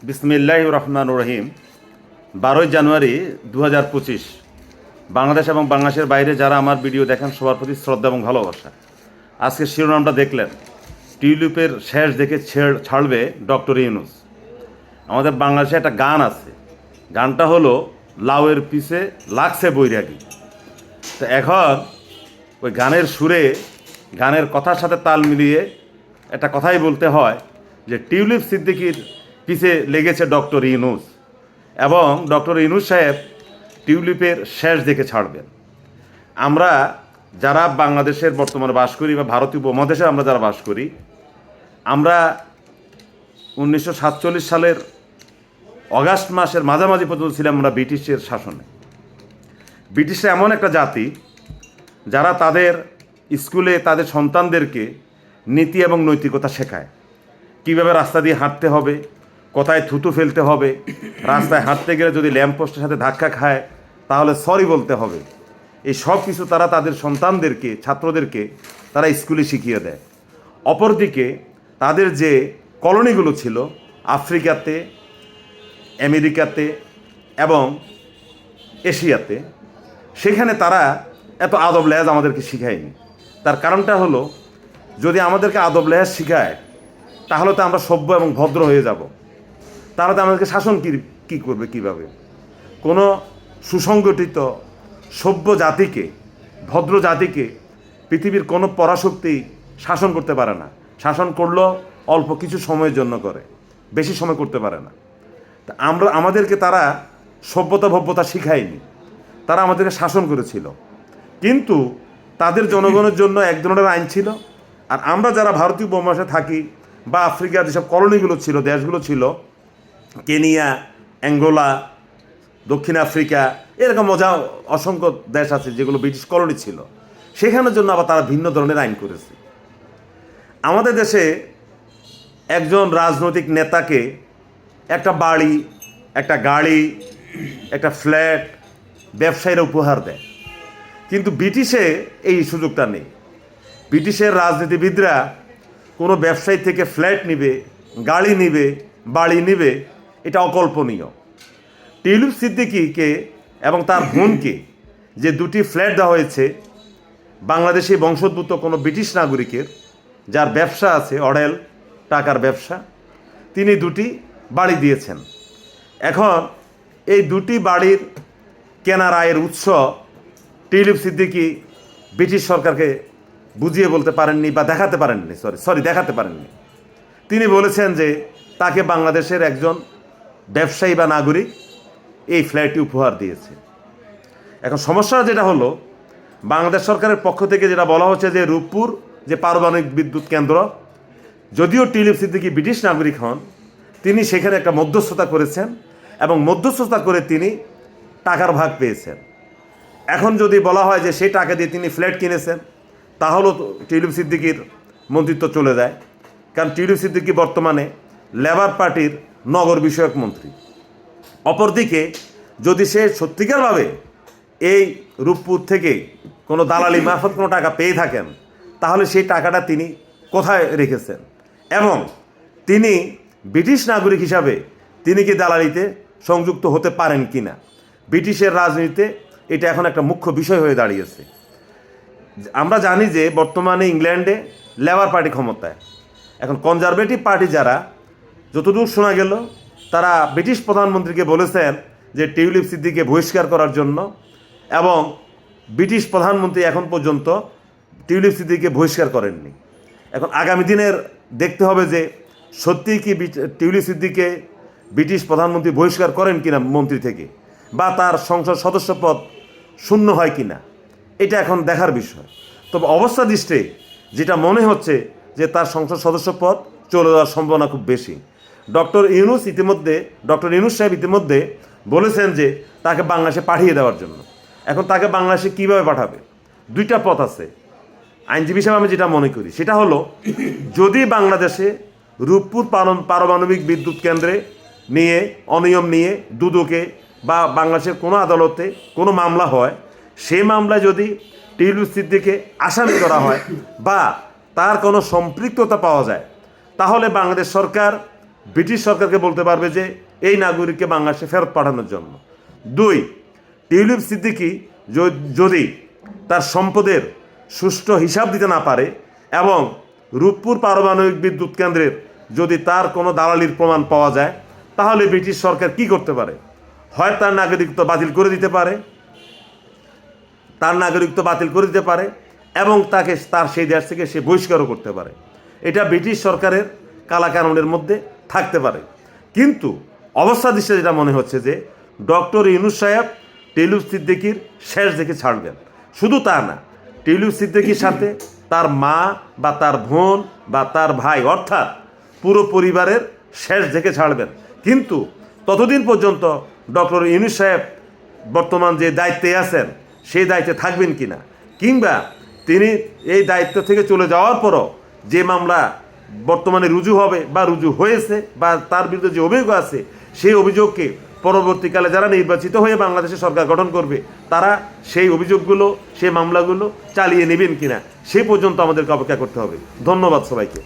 বিসমিল্লাহির রহমানির রহিম। 12ই জানুয়ারি 2025। বাংলাদেশ এবং বাংলাদেশের বাইরে যারা আমার ভিডিও দেখেন সবার প্রতি শ্রদ্ধা এবং ভালোবাসা। আজকে শিরোনামটা দেখলেন, টিউলিপের শেষ দেখে ছাড়বে ডক্টর ইউনূস। আমাদের বাংলাদেশে একটা গান আছে, গানটা হলো লাউয়ের পিছে লাগছে বৈরাগী। তো এখন ওই গানের সুরে, গানের কথার সাথে তাল মিলিয়ে একটা কথাই বলতে হয় যে টিউলিপ সিদ্দিকীর পিছে লেগেছে ডক্টর ইউনূস, এবং ডক্টর ইউনূস সাহেব টিউলিপের শেষ দেখে ছাড়বেন। আমরা যারা বাংলাদেশের বর্তমানে বাস করি বা ভারতীয় উপমহাদেশে আমরা যারা বাস করি, আমরা 1947 সালের অগাস্ট মাসের মাঝামাঝি পর্যন্ত ছিলাম আমরা ব্রিটিশের শাসনে। ব্রিটিশরা এমন একটা জাতি যারা তাদের স্কুলে তাদের সন্তানদেরকে নীতি এবং নৈতিকতা শেখায়, কীভাবে রাস্তা দিয়ে হাঁটতে হবে, কোথায় থুতু ফেলতে হবে, রাস্তায় হাঁটতে গেলে যদি ল্যাম্পপোস্টের সাথে ধাক্কা খায় তাহলে সরি বলতে হবে। এই সব কিছু তারা তাদের সন্তানদেরকে, ছাত্রদেরকে তারা স্কুলে শিখিয়ে দেয়। অপরদিকে তাদের যে কলোনিগুলো ছিল আফ্রিকাতে, আমেরিকাতে এবং এশিয়াতে, সেখানে তারা এত আদব লেহাজ আমাদেরকে শিখায়নি। তার কারণটা হলো, যদি আমাদেরকে আদব লেহাজ শিখায় তাহলে তো আমরা সভ্য এবং ভদ্র হয়ে যাব। তাহলে তো আমাদেরকে শাসন কী করবে কীভাবে? কোনো সুসংগঠিত সভ্য জাতিকে, ভদ্র জাতিকে পৃথিবীর কোনো পরাশক্তি শাসন করতে পারে না। শাসন করলেও অল্প কিছু সময়ের জন্য করে, বেশি সময় করতে পারে না। তা আমাদেরকে তারা সভ্যতা ভব্যতা শিখায়নি, তারা আমাদেরকে শাসন করেছিল। কিন্তু তাদের জনগণের জন্য এক ধরনের আইন ছিল, আর আমরা যারা ভারতীয় উপমহাদেশে থাকি বা আফ্রিকার যেসব কলোনিগুলো ছিল, দেশগুলো ছিল, কেনিয়া, অ্যাঙ্গোলা, দক্ষিণ আফ্রিকা, এরকম অসংখ্য দেশ আছে যেগুলো ব্রিটিশ কলোনি ছিল, সেখানের জন্য আবার তারা ভিন্ন ধরনের আইন করেছে। আমাদের দেশে একজন রাজনৈতিক নেতাকে একটা বাড়ি, একটা গাড়ি, একটা ফ্ল্যাট ব্যবসায়ীরা উপহার দেয়, কিন্তু ব্রিটিশে এই সুযোগটা নেই। ব্রিটিশের রাজনীতিবিদরা কোনো ব্যবসায়ী থেকে ফ্ল্যাট নিবে, গাড়ি নিবে, বাড়ি নিবে, এটা অকল্পনীয়। টিউলিপ সিদ্দিকীকে এবং তার বোনকে যে দুটি ফ্ল্যাট দেওয়া হয়েছে, বাংলাদেশি বংশোদ্ভূত কোনো ব্রিটিশ নাগরিকের যার ব্যবসা আছে, অডেল টাকার ব্যবসা, তিনি দুটি বাড়ি দিয়েছেন। এখন এই দুটি বাড়ির কেনার আয়ের উৎস টিউলিপ সিদ্দিকী ব্রিটিশ সরকারকে বুঝিয়ে বলতে পারেননি বা দেখাতে পারেননি, দেখাতে পারেননি। তিনি বলেছেন যে তাকে বাংলাদেশের একজন ব্যবসায়ী বা নাগরিক এই ফ্ল্যাটটি উপহার দিয়েছে। এখন সমস্যা যেটা হলো, বাংলাদেশ সরকারের পক্ষ থেকে যেটা বলা হচ্ছে যে রূপপুর যে পারমাণবিক বিদ্যুৎ কেন্দ্র, যদিও টিউলিপ সিদ্দিকী ব্রিটিশ নাগরিক হন, তিনি সেখানে একটা মধ্যস্থতা করেছেন এবং মধ্যস্থতা করে তিনি টাকার ভাগ পেয়েছেন। এখন যদি বলা হয় যে সেই টাকা দিয়ে তিনি ফ্ল্যাট কিনেছেন, তাহলেও টিউলিপ সিদ্দিকীর মন্ত্রিত্ব চলে যায়, কারণ টিউলিপ সিদ্দিকী বর্তমানে লেবার পার্টির নগর বিষয়ক মন্ত্রী। অপরদিকে যদি সে সত্যিকারভাবে এই রূপপুর থেকে কোনো দালালি মারফত কোনো টাকা পেয়ে থাকেন, তাহলে সেই টাকাটা তিনি কোথায় রেখেছেন, এবং তিনি ব্রিটিশ নাগরিক হিসাবে তিনি কি দালালিতে সংযুক্ত হতে পারেন কি না। ব্রিটিশের রাজনীতিতে এটা এখন একটা মুখ্য বিষয় হয়ে দাঁড়িয়েছে। আমরা জানি যে বর্তমানে ইংল্যান্ডে লেবার পার্টি ক্ষমতায়। এখন কনজারভেটিভ পার্টি যারা, যতদূর শোনা গেল, তারা ব্রিটিশ প্রধানমন্ত্রীকে বলেছেন যে টিউলিপ সিদ্দিকীকে বহিষ্কার করার জন্য, এবং ব্রিটিশ প্রধানমন্ত্রী এখন পর্যন্ত টিউলিপ সিদ্দিকীকে বহিষ্কার করেননি। এখন আগামী দিনের দেখতে হবে যে সত্যিই কি টিউলিপ সিদ্দিকীকে ব্রিটিশ প্রধানমন্ত্রী বহিষ্কার করেন কিনা মন্ত্রী থেকে, বা তার সংসদ সদস্য পদ শূন্য হয় কিনা, এটা এখন দেখার বিষয়। তবে অবস্থা দৃষ্টে যেটা মনে হচ্ছে যে তার সংসদ সদস্য পদ চলে যাওয়ার সম্ভাবনা খুব বেশি। ডক্টর ইউনূস সাহেব ইতিমধ্যে বলেছেন যে তাকে বাংলাদেশে পাঠিয়ে দেওয়ার জন্য। এখন তাকে বাংলাদেশে কীভাবে পাঠাবে? দুইটা পথ আছে। আইনজীবী হিসাবে আমি যেটা মনে করি সেটা হলো, যদি বাংলাদেশে রূপপুর পারমাণবিক বিদ্যুৎ কেন্দ্রে নিয়ে অনিয়ম নিয়ে দুদকে বা বাংলাদেশের কোনো আদালতে কোনো মামলা হয়, সেই মামলায় যদি টিউলিপ সিদ্দিকীকে আসামি করা হয় বা তার কোনো সম্পৃক্ততা পাওয়া যায়, তাহলে বাংলাদেশ সরকার ব্রিটিশ সরকারকে বলতে পারবে যে এই নাগরিককে বাংলাদেশে ফেরত পাঠানোর জন্য। 2, টিউলিপ সিদ্দিকী যদি তার সম্পদের সুষ্ঠু হিসাব দিতে না পারে এবং রূপপুর পারমাণবিক বিদ্যুৎ কেন্দ্রের যদি তার কোনো দালালির প্রমাণ পাওয়া যায়, তাহলে ব্রিটিশ সরকার কি করতে পারে? হয় তার নাগরিকত্ব বাতিল করে দিতে পারে, এবং তাকে তার সেই দেশ থেকে সে বহিষ্কারও করতে পারে। এটা ব্রিটিশ সরকারের কালাকানুনের মধ্যে থাকতে পারে। কিন্তু অবস্থা দৃশ্যে যেটা মনে হচ্ছে যে ডক্টর ইউনূস সাহেব টিউলিপ সিদ্দিকীর শেষ দেখে ছাড়বেন। শুধু তা না, টিউলিপ সিদ্দিকীর সাথে তার মা বা তার বোন বা তার ভাই অর্থাৎ পুরো পরিবারের শেষ দেখে ছাড়বেন। কিন্তু ততদিন পর্যন্ত ডক্টর ইউনূস সাহেব বর্তমান যে দায়িত্বে আছেন সেই দায়িত্বে থাকবেন কিনা, কিংবা তিনি এই দায়িত্ব থেকে চলে যাওয়ার পরও যে মামলা বর্তমানে রুজু হবে বা রুজু হয়েছে বা তার বিরুদ্ধে যে অভিযোগ আছে সেই অভিযোগকে পরবর্তীকালে যারা নির্বাচিত হয়ে বাংলাদেশে সরকার গঠন করবে তারা সেই অভিযোগগুলো, সেই মামলাগুলো চালিয়ে নেবেন কিনা, সেই পর্যন্ত আমাদেরকে অপেক্ষা করতে হবে। ধন্যবাদ সবাইকে।